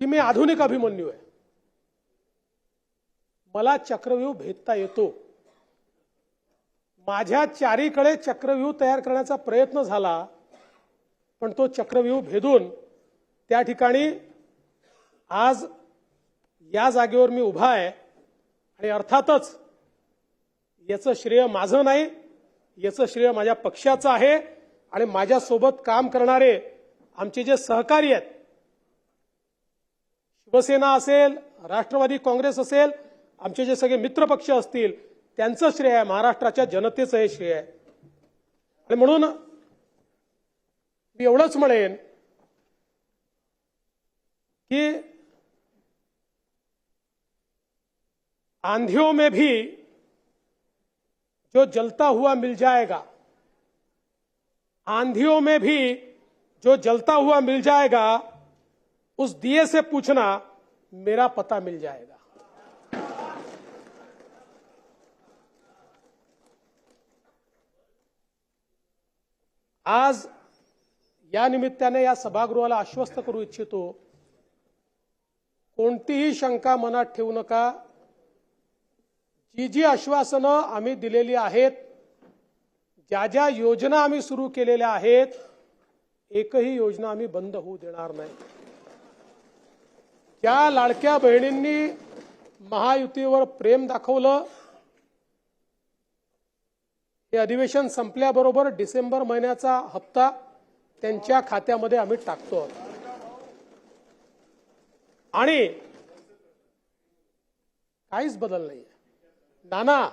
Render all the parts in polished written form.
की मी आधुनिक अभिमन्यू आहे, मला चक्रव्यूह भेदता येतो. माझ्या चारीकडे चक्रव्यूह तयार करण्याचा प्रयत्न झाला, पण तो चक्रव्यूह भेदून त्या ठिकाणी आज या जागेवर मी उभा आहे. आणि अर्थातच याचं श्रेय माझं नाही, याचं श्रेय माझ्या पक्षाचं आहे. आणि माझ्यासोबत काम करणारे आमचे जे सहकारी आहेत, शिवसेना असेल, राष्ट्रवादी काँग्रेस असेल, आमचे जे सगळे मित्रपक्ष असतील, त्यांचं श्रेय आहे, महाराष्ट्राच्या जनतेचं हे श्रेय आहे. आणि म्हणून मी एवढंच म्हणेन की आंधियों में भी जो जलता हुआ मिल जाएगा, आंधियों में भी जो जलता हुआ मिल जाएगा, उस दिए से पूछना मेरा पता मिल जाएगा. आज या निमित्ताने या सभागृहाला आश्वस्त करू इच्छितो, कोणतीही शंका मनात ठेवू नका. जी जी आश्वासनं आम्ही दिलेली आहेत, ज्या ज्या योजना आम्ही सुरू केलेल्या आहेत, एकही योजना आम्ही बंद होऊ देणार नाही. ज्या लाडक्या बहिणींनी महायुतीवर प्रेम दाखवलं, हे अधिवेशन संपल्याबरोबर डिसेंबर महिन्याचा हप्ता त्यांच्या खात्यामध्ये आम्ही टाकतो. आणि काहीच बदल नाही. नाना,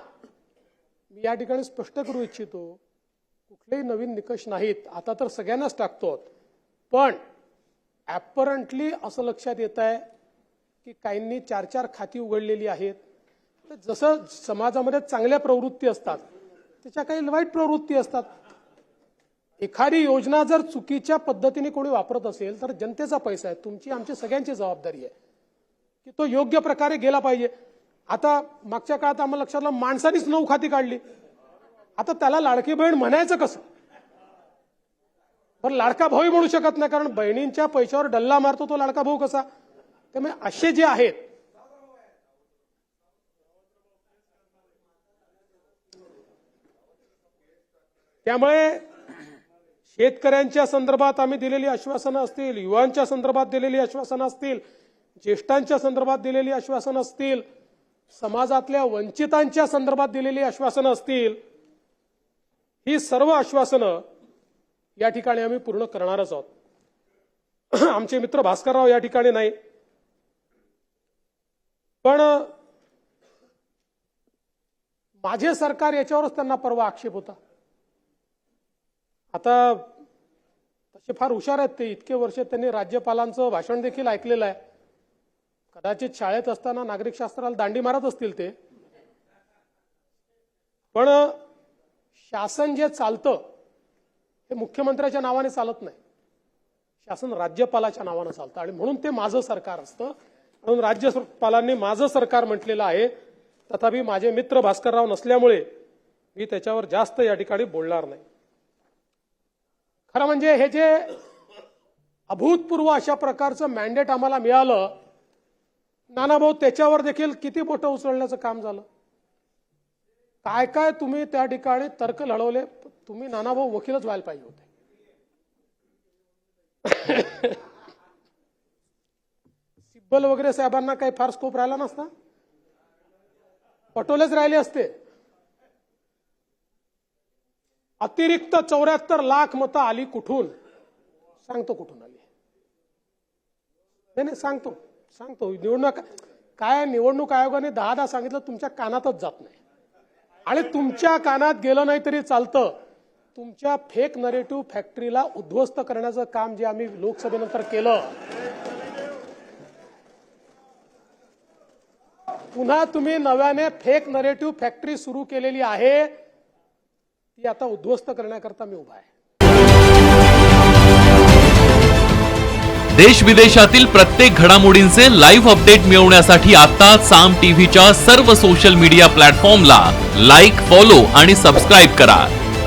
मी या ठिकाणी स्पष्ट करू इच्छितो, कुठलेही नवीन निकष नाहीत. आता तर सगळ्यांनाच टाकतो, पण ॲपरंटली असं लक्षात येत आहे की काहींनी 4-4 खाती उघडलेली आहेत. जसं समाजामध्ये चांगल्या प्रवृत्ती असतात, त्याच्या काही वाईट प्रवृत्ती असतात. एखादी योजना जर चुकीच्या पद्धतीने कोणी वापरत असेल तर जनतेचा पैसा आहे, तुमची आमची सगळ्यांची जबाबदारी आहे की तो योग्य प्रकारे गेला पाहिजे. आता मागच्या काळात आम्हाला लक्षात आलं, माणसानीच 9 खाती काढली. आता त्याला लाडकी बहीण म्हणायचं कसं? पण लाडका भाऊही म्हणू शकत नाही, कारण बहिणींच्या पैशावर डल्ला मारतो तो लाडका भाऊ कसा? त्यामुळे असे जे आहेत, त्यामुळे शेतकऱ्यांच्या संदर्भात आम्ही दिलेली आश्वासनं असतील, युवांच्या संदर्भात दिलेली आश्वासनं असतील, ज्येष्ठांच्या संदर्भात दिलेली आश्वासनं असतील, समाजातल्या वंचितांच्या संदर्भात दिलेली आश्वासनं असतील, ही सर्व आश्वासनं या ठिकाणी आम्ही पूर्ण करणारच आहोत. आमचे मित्र भास्करराव या ठिकाणी नाही, पण माझे सरकार याच्यावरच त्यांना परवा आक्षेप होता. आता तसे फार हुशार आहेत ते, इतके वर्ष त्यांनी राज्यपालांचं भाषण देखील ऐकलेलं आहे. कदाचित शाळेत असताना नागरिक शास्त्राला दांडी मारत असतील ते, पण शासन जे चालतं हे मुख्यमंत्र्याच्या नावाने चालत नाही, शासन राज्यपालाच्या नावाने चालतं. आणि म्हणून ते माझं सरकार असतं, म्हणून राज्यपालांनी माझं सरकार म्हटलेलं आहे. तथापि माझे मित्र भास्करराव नसल्यामुळे मी त्याच्यावर जास्त या ठिकाणी बोलणार नाही. खरं म्हणजे हे जे अभूतपूर्व अशा प्रकारचं मॅन्डेट आम्हाला मिळालं, नानाभाऊ, त्याच्यावर देखील किती बोटं उचलण्याचं काम झालं. काय काय तुम्ही त्या ठिकाणी तर्क लढवले. तुम्ही नानाभाऊ वकीलच व्हायला पाहिजे होते. सिब्बल वगैरे साहेबांना काही फार स्कोप राहिला नसता, पटोलेच राहिले असते. अतिरिक्त 74 लाख मतं आली कुठून? सांगतो कुठून आली. नाही सांगतो निवडणूक काय, निवडणूक आयोगाने 10 सांगितलं, तुमच्या कानातच जात नाही. आणि तुमच्या कानात गेलं नाही तरी चालतं. तुमच्या फेक नरेटिव्ह फॅक्टरीला उद्ध्वस्त करण्याचं काम जे आम्ही लोकसभेनंतर केलं, पुन्हा तुम्ही नव्याने फेक नरेटिव्ह फॅक्टरी सुरू केलेली आहे, ती आता उद्ध्वस्त करण्याकरता मी उभा आहे. देश विदेशातील प्रत्येक घडामोडींचे लाईव्ह अपडेट मिळवण्यासाठी आता साम टीव्हीच्या सर्व सोशल मीडिया प्लॅटफॉर्मला लाईक, फॉलो आणि सबस्क्राईब करा.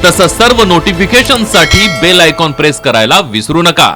तसंच सर्व नोटिफिकेशनसाठी बेल आयकॉन प्रेस करायला विसरू नका.